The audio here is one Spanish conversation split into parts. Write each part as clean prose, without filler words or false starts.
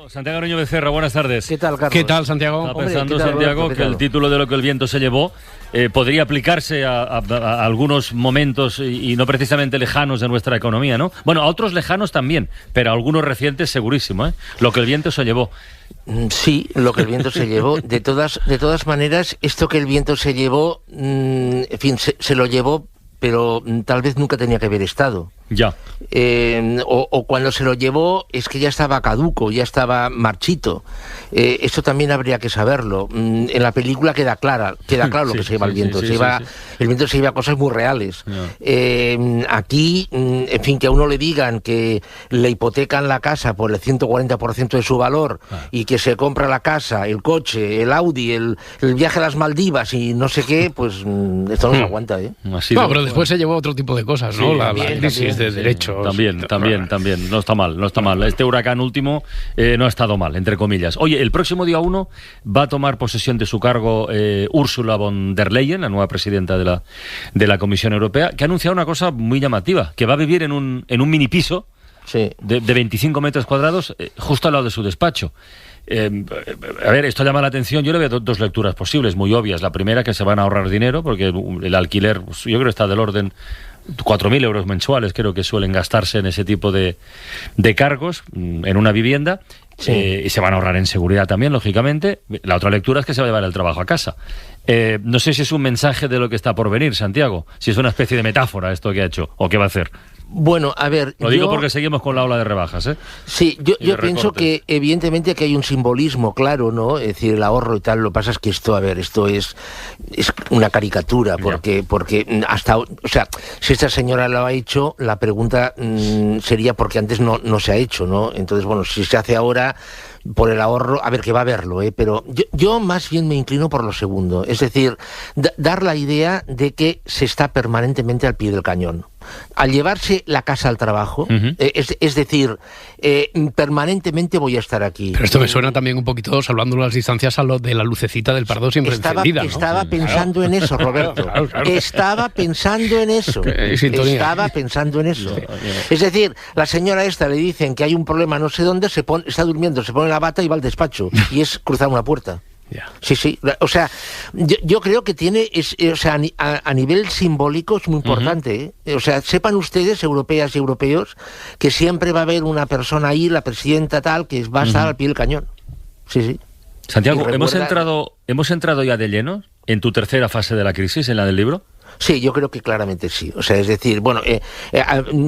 Santiago Niño Becerra, buenas tardes. ¿Qué tal, Carlos? ¿Qué tal, Santiago? Está pensando, Santiago, que el título de Lo que el viento se llevó podría aplicarse a algunos momentos y no precisamente lejanos de nuestra economía, ¿no? Bueno, a otros lejanos también, pero a algunos recientes segurísimo, ¿eh? Lo que el viento se llevó. Sí, lo que el viento se llevó. De todas maneras, esto que el viento se llevó, en fin, se lo llevó, pero tal vez nunca tenía que haber estado. Ya. O cuando se lo llevó es que ya estaba caduco, ya estaba marchito. Esto también habría que saberlo. En la película queda claro lo que se lleva el viento. El viento se lleva cosas muy reales. Aquí, en fin, que a uno le digan que le hipotecan la casa por el 140% de su valor y que se compra la casa, el coche, el Audi, el viaje a las Maldivas y no sé qué, pues esto no se aguanta, ¿eh? No, pero después se llevó otro tipo de cosas, ¿no? Sí, la crisis de derechos. También. No está mal. Este huracán último no ha estado mal, entre comillas. Oye, el próximo día 1 va a tomar posesión de su cargo Ursula von der Leyen, la nueva presidenta de la Comisión Europea, que ha anunciado una cosa muy llamativa, que va a vivir en un mini piso de 25 metros cuadrados justo al lado de su despacho. A ver, esto llama la atención. Yo le veo dos lecturas posibles, muy obvias. La primera, que se van a ahorrar dinero, porque el alquiler, pues, yo creo que está del orden 4.000 euros mensuales, creo que suelen gastarse en ese tipo de cargos en una vivienda. Y se van a ahorrar en seguridad también, lógicamente. La otra lectura es que se va a llevar el trabajo a casa. No sé si es un mensaje de lo que está por venir, Santiago, si es una especie de metáfora esto que ha hecho o que va a hacer. Bueno, a ver... Lo digo porque seguimos con la ola de rebajas, ¿eh? Sí, yo pienso que evidentemente que hay un simbolismo claro, ¿no? Es decir, el ahorro y tal. Lo que pasa es que esto es una caricatura, porque hasta... O sea, si esta señora lo ha hecho, la pregunta sería porque antes no se ha hecho, ¿no? Entonces, bueno, si se hace ahora por el ahorro, a ver, que va a verlo, pero yo más bien me inclino por lo segundo, es decir, dar la idea de que se está permanentemente al pie del cañón. Al llevarse la casa al trabajo, es decir, permanentemente voy a estar aquí. Pero esto me suena también un poquito, salvando las distancias, a lo de la lucecita del Pardo siempre encendida, ¿no? Estaba pensando en eso, Roberto. Claro. Estaba pensando en eso. Es decir, la señora esta le dicen que hay un problema no sé dónde, está durmiendo, se pone la bata y va al despacho. Y es cruzar una puerta. Sí. O sea, yo creo que tiene, a nivel simbólico es muy importante, ¿eh? O sea, sepan ustedes, europeas y europeos, que siempre va a haber una persona ahí, la presidenta tal, que va a estar al pie del cañón. Sí. Santiago, ¿hemos entrado ya de lleno en tu tercera fase de la crisis, en la del libro? Sí, yo creo que claramente sí. O sea, es decir, bueno,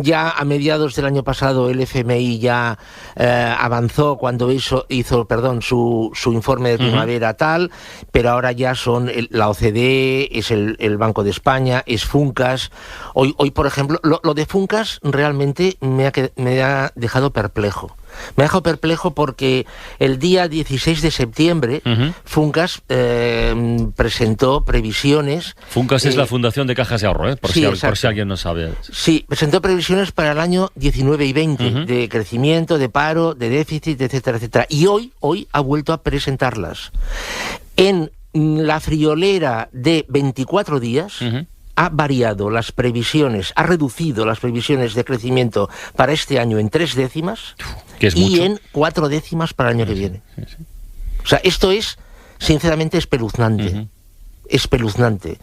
ya a mediados del año pasado el FMI ya avanzó cuando hizo su informe de primavera tal, pero ahora ya son la OCDE, es el Banco de España, es Funcas. Hoy por ejemplo, lo de Funcas realmente me ha dejado perplejo. Me ha dejado perplejo porque el día 16 de septiembre Funcas presentó previsiones... Funcas es la Fundación de Cajas de Ahorro, por si alguien no sabe. Sí, presentó previsiones para el año 19 y 20 de crecimiento, de paro, de déficit, etcétera, etcétera. Y hoy ha vuelto a presentarlas. En la friolera de 24 días... ha variado las previsiones, ha reducido las previsiones de crecimiento para este año en 3 décimas y en 4 décimas para el año que viene. Sí. O sea, esto es, sinceramente, espeluznante. Espeluznante.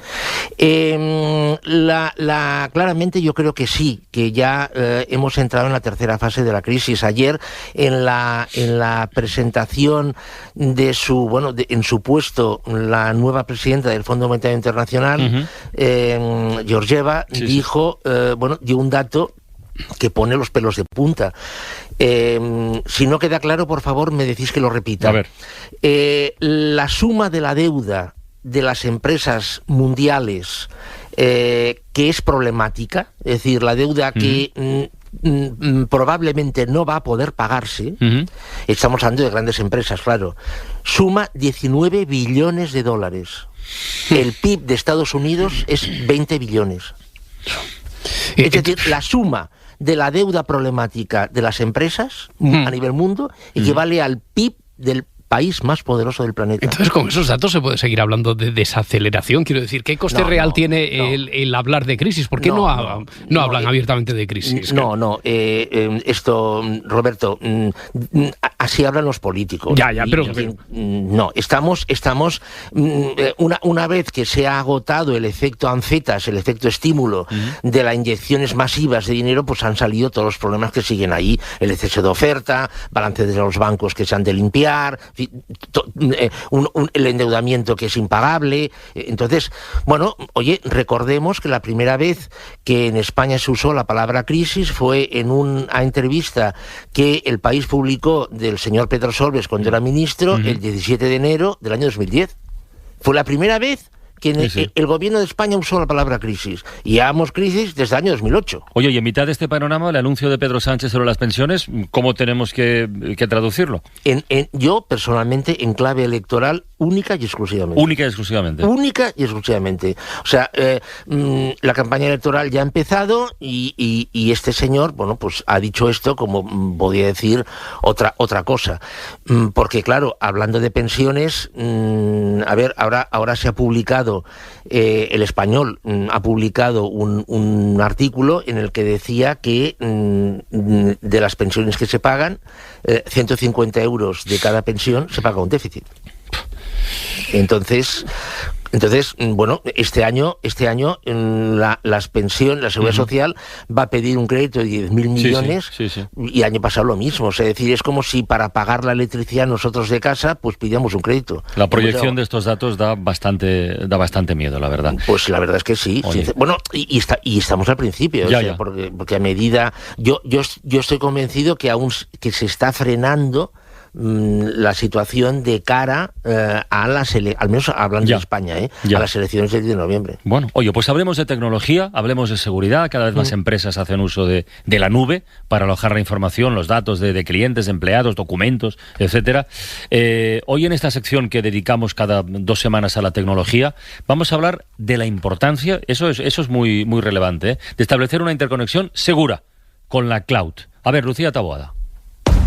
Claramente yo creo que sí, que ya hemos entrado en la tercera fase de la crisis. Ayer en la presentación de en su puesto, la nueva presidenta del Fondo Monetario Internacional, Georgieva, dijo, dio un dato que pone los pelos de punta. Si no queda claro, por favor, me decís que lo repita. A ver. La suma de la deuda de las empresas mundiales que es problemática, es decir, la deuda que probablemente no va a poder pagarse, estamos hablando de grandes empresas, claro, suma 19 billones de dólares. El PIB de Estados Unidos es 20 billones. Es decir, la suma de la deuda problemática de las empresas a nivel mundo equivale al PIB del país más poderoso del planeta. Entonces, con esos datos se puede seguir hablendo de desaceleración. Quiero decir, ¿qué coste real tiene el hablar de crisis? ¿Por qué no hablan abiertamente de crisis? Esto, Roberto, así hablan los políticos. Estamos una vez que se ha agotado el efecto ancetas, el efecto estímulo de las inyecciones masivas de dinero, pues han salido todos los problemas que siguen ahí, el exceso de oferta, balance de los bancos que se han de limpiar, el endeudamiento que es impagable. Entonces, bueno, oye, recordemos que la primera vez que en España se usó la palabra crisis fue en una entrevista que El País publicó del señor Pedro Solbes cuando era ministro el 17 de enero del año 2010. Fue la primera vez que el gobierno de España usó la palabra crisis. Y llevamos crisis desde el año 2008. Oye, y en mitad de este panorama, el anuncio de Pedro Sánchez sobre las pensiones, ¿cómo tenemos que traducirlo? Yo, personalmente, en clave electoral, única y exclusivamente. Única y exclusivamente. Única y exclusivamente. O sea, la campaña electoral ya ha empezado y este señor, bueno, pues ha dicho esto como podía decir otra cosa. Porque, claro, hablando de pensiones, ahora se ha publicado El Español ha publicado un artículo en el que decía que de las pensiones que se pagan, 150 euros de cada pensión se paga un déficit. Entonces, bueno, este año las pensiones, la Seguridad Social va a pedir un crédito de 10.000 millones y el año pasado lo mismo. O sea, es decir, es como si para pagar la electricidad nosotros de casa, pues pidamos un crédito. La proyección de estos datos da bastante miedo, la verdad. Pues la verdad es que sí. Bueno, y estamos al principio, porque a medida... Yo estoy convencido que se está frenando la situación de cara a al menos hablando de España, a las elecciones del 10 de noviembre. Bueno, oye, pues hablemos de tecnología, hablemos de seguridad. Cada vez más empresas hacen uso de la nube para alojar la información, los datos de clientes, de empleados, documentos, etcétera. Hoy en esta sección que dedicamos cada 2 semanas a la tecnología, vamos a hablar de la importancia, eso es muy, muy relevante, de establecer una interconexión segura con la cloud. A ver, Lucía Taboada.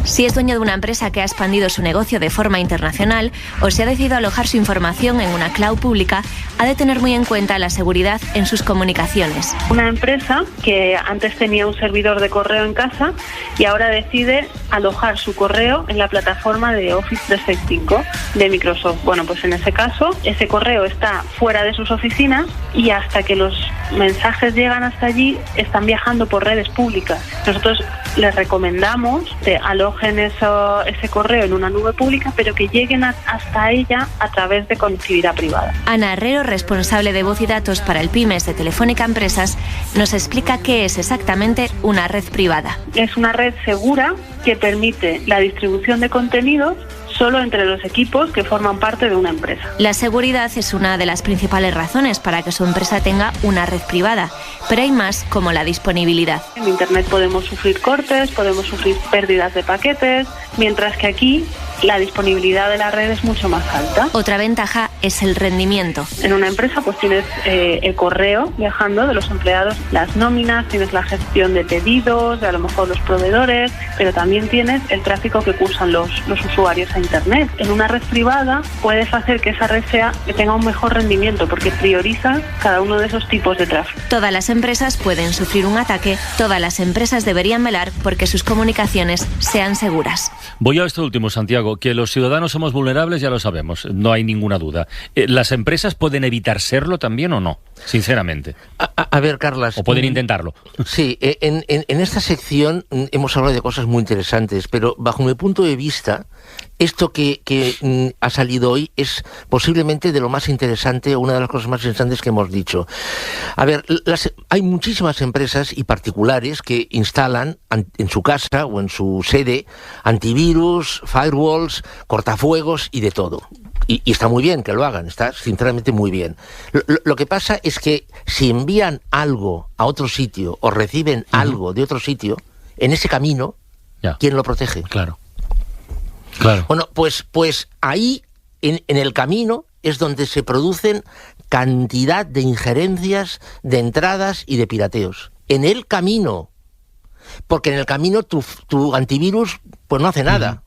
Si es dueño de una empresa que ha expandido su negocio de forma internacional o si ha decidido alojar su información en una cloud pública, ha de tener muy en cuenta la seguridad en sus comunicaciones. Una empresa que antes tenía un servidor de correo en casa y ahora decide alojar su correo en la plataforma de Office 365 de Microsoft. Bueno, pues en ese caso, ese correo está fuera de sus oficinas y hasta que los mensajes llegan hasta allí, están viajando por redes públicas. Nosotros les recomendamos que alojen ese correo en una nube pública, pero que lleguen hasta ella a través de conectividad privada. Ana Herrero, responsable de voz y datos para el Pymes de Telefónica Empresas, nos explica qué es exactamente una red privada. Es una red segura que permite la distribución de contenidos solo entre los equipos que forman parte de una empresa. La seguridad es una de las principales razones para que su empresa tenga una red privada, pero hay más, como la disponibilidad. En Internet podemos sufrir cortes, podemos sufrir pérdidas de paquetes, mientras que aquí la disponibilidad de la red es mucho más alta. Otra ventaja es el rendimiento. En una empresa pues tienes el correo viajando de los empleados, las nóminas, tienes la gestión de pedidos, de a lo mejor los proveedores, pero también tienes el tráfico que cursan los usuarios a Internet. En una red privada puedes hacer que esa red tenga un mejor rendimiento porque prioriza cada uno de esos tipos de tráfico. Todas las empresas pueden sufrir un ataque, todas las empresas deberían velar porque sus comunicaciones sean seguras. Voy a esto último, Santiago. Que los ciudadanos somos vulnerables ya lo sabemos, no hay ninguna duda. ¿Las empresas pueden evitar serlo también o no? Sinceramente. A ver, Carlas... ¿O pueden intentarlo? Sí, en esta sección hemos hablado de cosas muy interesantes, pero bajo mi punto de vista, esto que ha salido hoy es posiblemente de lo más interesante, una de las cosas más interesantes que hemos dicho. A ver, hay muchísimas empresas y particulares que instalan en su casa o en su sede antivirus, firewalls, cortafuegos y de todo. Y está muy bien que lo hagan, está sinceramente muy bien. Lo que pasa es que si envían algo a otro sitio o reciben algo de otro sitio, en ese camino, ¿quién lo protege? Claro. Bueno, pues ahí, en el camino, es donde se producen cantidad de injerencias, de entradas y de pirateos. En el camino. Porque en el camino tu antivirus pues no hace nada.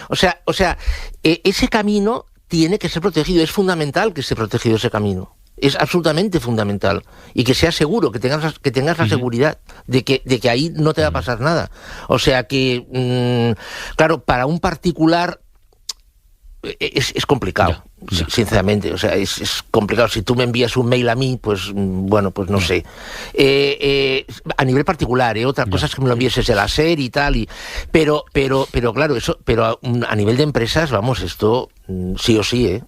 O sea, ese camino tiene que ser protegido. Es fundamental que esté protegido ese camino. Es absolutamente fundamental. Y que sea seguro, que tengas la seguridad de que ahí no te va a pasar nada. O sea que, claro, para un particular es complicado, sinceramente. O sea, es complicado. Si tú me envías un mail a mí, pues bueno, pues no sé. A nivel particular, otra cosa es que me lo envíes desde la SER y tal. Pero claro, pero a nivel de empresas, vamos, esto sí o sí,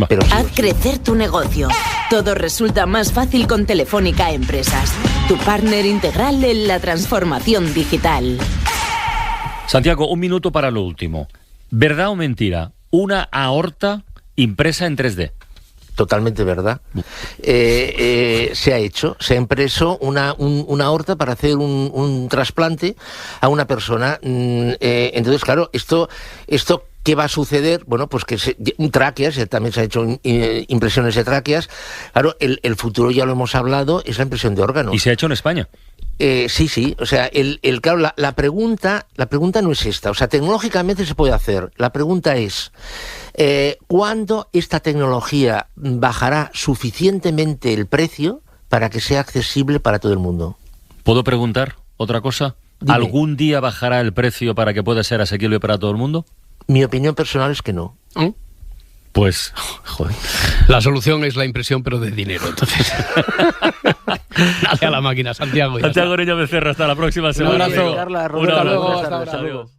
Pero sí, Haz crecer tu negocio. Todo resulta más fácil con Telefónica Empresas, tu partner integral en la transformación digital. Santiago, un minuto para lo último. ¿Verdad o mentira? Una aorta impresa en 3D. Totalmente verdad. Se ha impreso una aorta para hacer un trasplante a una persona. Entonces, claro, esto ¿qué va a suceder? Bueno, pues que tráqueas, también se han hecho impresiones de tráqueas. Claro, el futuro, ya lo hemos hablado, es la impresión de órganos. ¿Y se ha hecho en España? Sí. O sea, claro, la pregunta no es esta. O sea, tecnológicamente se puede hacer. La pregunta es, ¿cuándo esta tecnología bajará suficientemente el precio para que sea accesible para todo el mundo? ¿Puedo preguntar otra cosa? Dime. ¿Algún día bajará el precio para que pueda ser asequible para todo el mundo? Mi opinión personal es que no. Pues, joder. La solución es la impresión, pero de dinero, entonces. Dale a la máquina, Santiago. Santiago Niño Becerra, hasta la próxima semana. Un abrazo. Carla, Un abrazo. Roberto, Hasta ahora. Adiós.